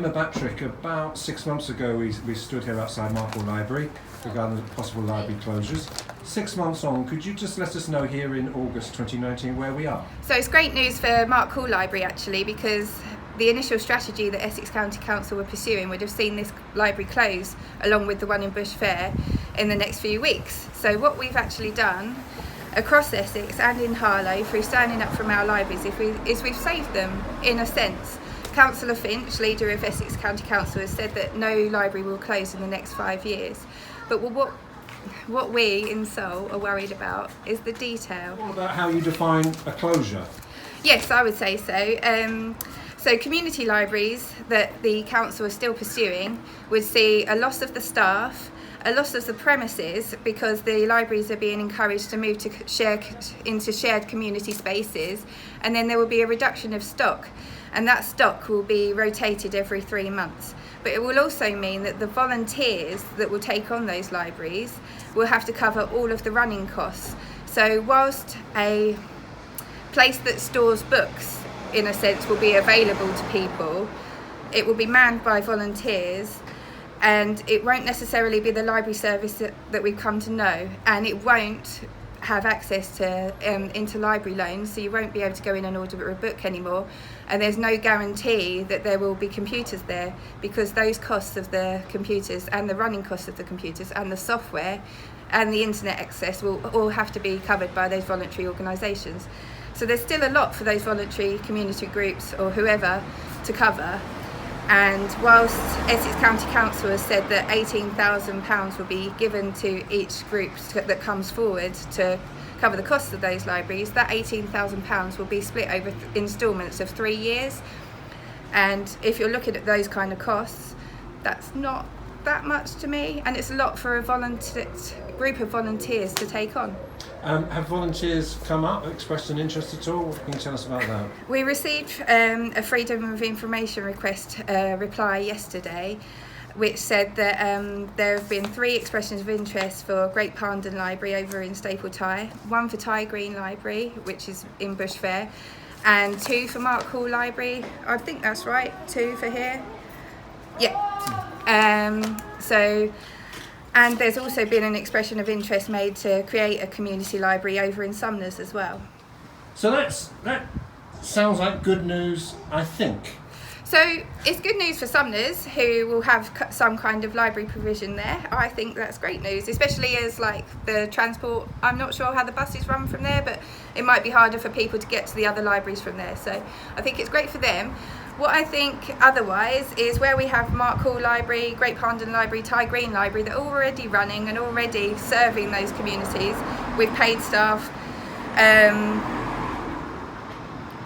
remember, Batrick, about 6 months ago we stood here outside Harlow Library regarding the possible library closures. 6 months on, could you just let us know here in August 2019 where we are? So it's great news for Mark Hall Library actually, because the initial strategy that Essex County Council were pursuing would have seen this library close along with the one in Bush Fair in the next few weeks. So what we've actually done across Essex and in Harlow through standing up from our libraries is we've saved them in a sense. Councillor Finch, leader of Essex County Council, has said that no library will close in the next 5 years. But what we in Seoul are worried about is the detail. What about how you define a closure? Yes, I would say so. So community libraries that the council are still pursuing would see a loss of the staff, a loss of the premises, because the libraries are being encouraged to move into shared community spaces, and then there will be a reduction of stock, and that stock will be rotated every 3 months. But it will also mean that the volunteers that will take on those libraries will have to cover all of the running costs. So whilst a place that stores books, in a sense, will be available to people, it will be manned by volunteers, and it won't necessarily be the library service that we've come to know, and it won't have access to interlibrary loans, so you won't be able to go in and order a book anymore, and there's no guarantee that there will be computers there, because those costs of the computers and the running costs of the computers and the software and the internet access will all have to be covered by those voluntary organisations. So there's still a lot for those voluntary community groups or whoever to cover. And whilst Essex County Council has said that £18,000 will be given to each group that comes forward to cover the costs of those libraries, that £18,000 will be split over instalments of 3 years. And if you're looking at those kind of costs, that's not that much to me, and it's a lot for a group of volunteers to take on. Have volunteers come up, expressed an interest at all? What can you tell us about that? We received a Freedom of Information request reply yesterday, which said that there have been 3 expressions of interest for Great Parndon Library over in Staple Ty, 1 for Ty Green Library, which is in Bush Fair, and 2 for Mark Hall Library. I think that's right, 2 for here. Yeah. And there's also been an expression of interest made to create a community library over in Sumners as well. So that sounds like good news, I think. So it's good news for Sumners, who will have some kind of library provision there. I think that's great news, especially as like the transport, I'm not sure how the buses run from there, but it might be harder for people to get to the other libraries from there. So I think it's great for them. What I think otherwise is where we have Mark Hall Library, Great Parndon Library, Ty Green Library, that are already running and already serving those communities with paid staff,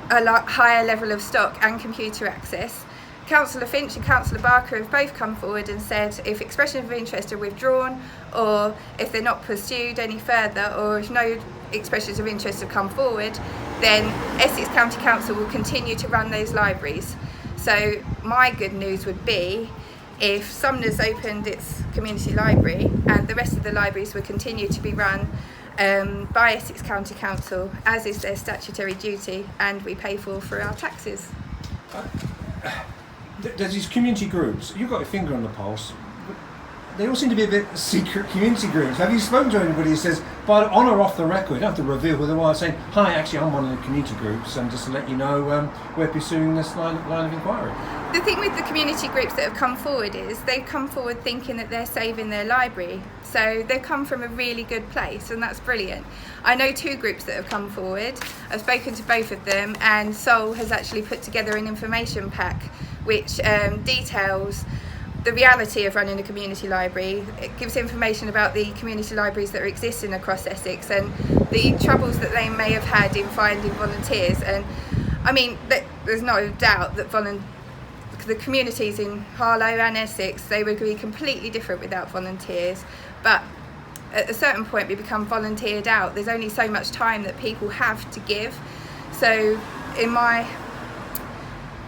a lot higher level of stock and computer access. Councillor Finch and Councillor Barker have both come forward and said if expressions of interest are withdrawn, or if they're not pursued any further, or if no expressions of interest have come forward, then Essex County Council will continue to run those libraries. So my good news would be if Sumners opened its community library and the rest of the libraries would continue to be run by Essex County Council, as is their statutory duty, and we pay for our taxes. There's these community groups, you've got your finger on the pulse, but they all seem to be a bit secret community groups. Have you spoken to anybody who says, but on or off the record, you don't have to reveal who they are, saying, hi, actually I'm one of the community groups, and just to let you know we're pursuing this line of inquiry? The thing with the community groups that have come forward is they've come forward thinking that they're saving their library. So they've come from a really good place, and that's brilliant. I know 2 groups that have come forward. I've spoken to both of them, and Seoul has actually put together an information pack which details the reality of running a community library. It gives information about the community libraries that are existing across Essex and the troubles that they may have had in finding volunteers. And I mean, there's no doubt that the communities in Harlow and Essex, they would be completely different without volunteers. But at a certain point we become volunteered out. There's only so much time that people have to give. So in my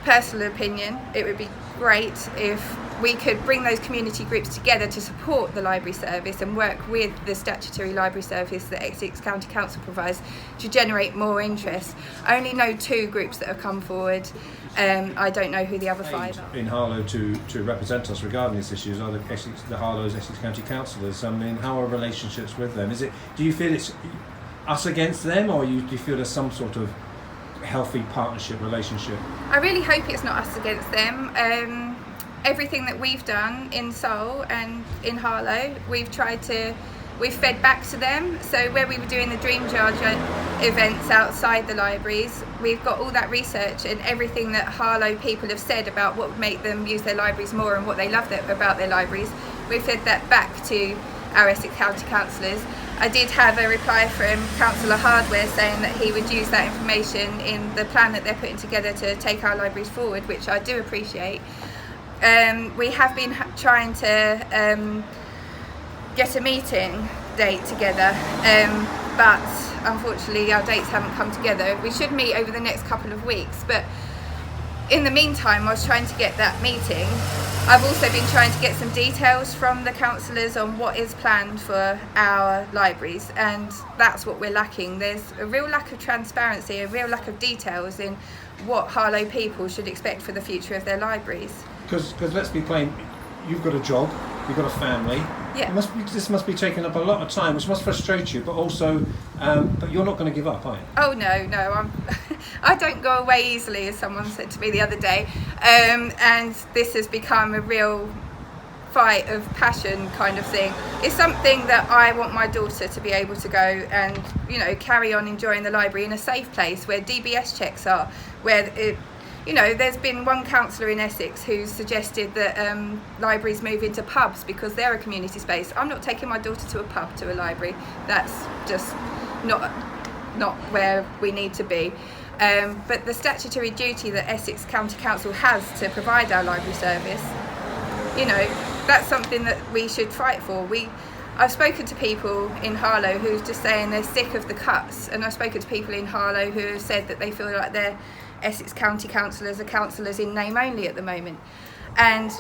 personal opinion, it would be great if we could bring those community groups together to support the library service and work with the statutory library service that Essex County Council provides to generate more interest. I only know 2 groups that have come forward. I don't know who the other 5 are. In Harlow to represent us regarding these issues are the Harlow's Essex County councillors. I mean, how are relationships with them? Do you feel it's us against them, or do you feel there's some sort of healthy partnership relationship? I really hope it's not us against them. Everything that we've done in Seoul and in Harlow, we've fed back to them. So where we were doing the Dream Charge events outside the libraries, we've got all that research and everything that Harlow people have said about what would make them use their libraries more and what they love about their libraries. We've fed that back to our Essex County councillors. I did have a reply from Councillor Hardware saying that he would use that information in the plan that they're putting together to take our libraries forward, which I do appreciate. We have been trying to get a meeting date together, but unfortunately our dates haven't come together. We should meet over the next couple of weeks, but in the meantime I was trying to get that meeting. I've also been trying to get some details from the councillors on what is planned for our libraries, and that's what we're lacking. There's a real lack of transparency, a real lack of details in what Harlow people should expect for the future of their libraries. Because let's be plain, you've got a job, you've got a family. Yeah. This must be taking up a lot of time, which must frustrate you. But also, but you're not going to give up, are you? Oh no, I don't go away easily, as someone said to me the other day. And this has become a real fight of passion kind of thing. It's something that I want my daughter to be able to go and carry on enjoying the library in a safe place where DBS checks are, where there's been one councillor in Essex who's suggested that libraries move into pubs because they're a community space. I'm not taking my daughter to a pub, to a library. That's just not where we need to be. But the statutory duty that Essex County Council has to provide our library service, that's something that we should fight for. I've spoken to people in Harlow who's just saying they're sick of the cuts, and I've spoken to people in Harlow who have said that they feel like their Essex County councillors are councillors in name only at the moment. And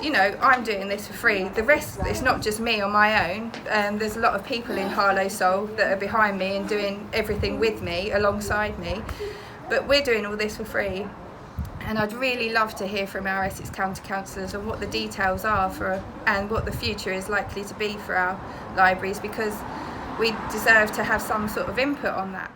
I'm doing this for free. The rest, it's not just me on my own. There's a lot of people in Harlow Seoul that are behind me and doing everything with me, alongside me. But we're doing all this for free. And I'd really love to hear from our Essex County councillors on what the details are and what the future is likely to be for our libraries, because we deserve to have some sort of input on that.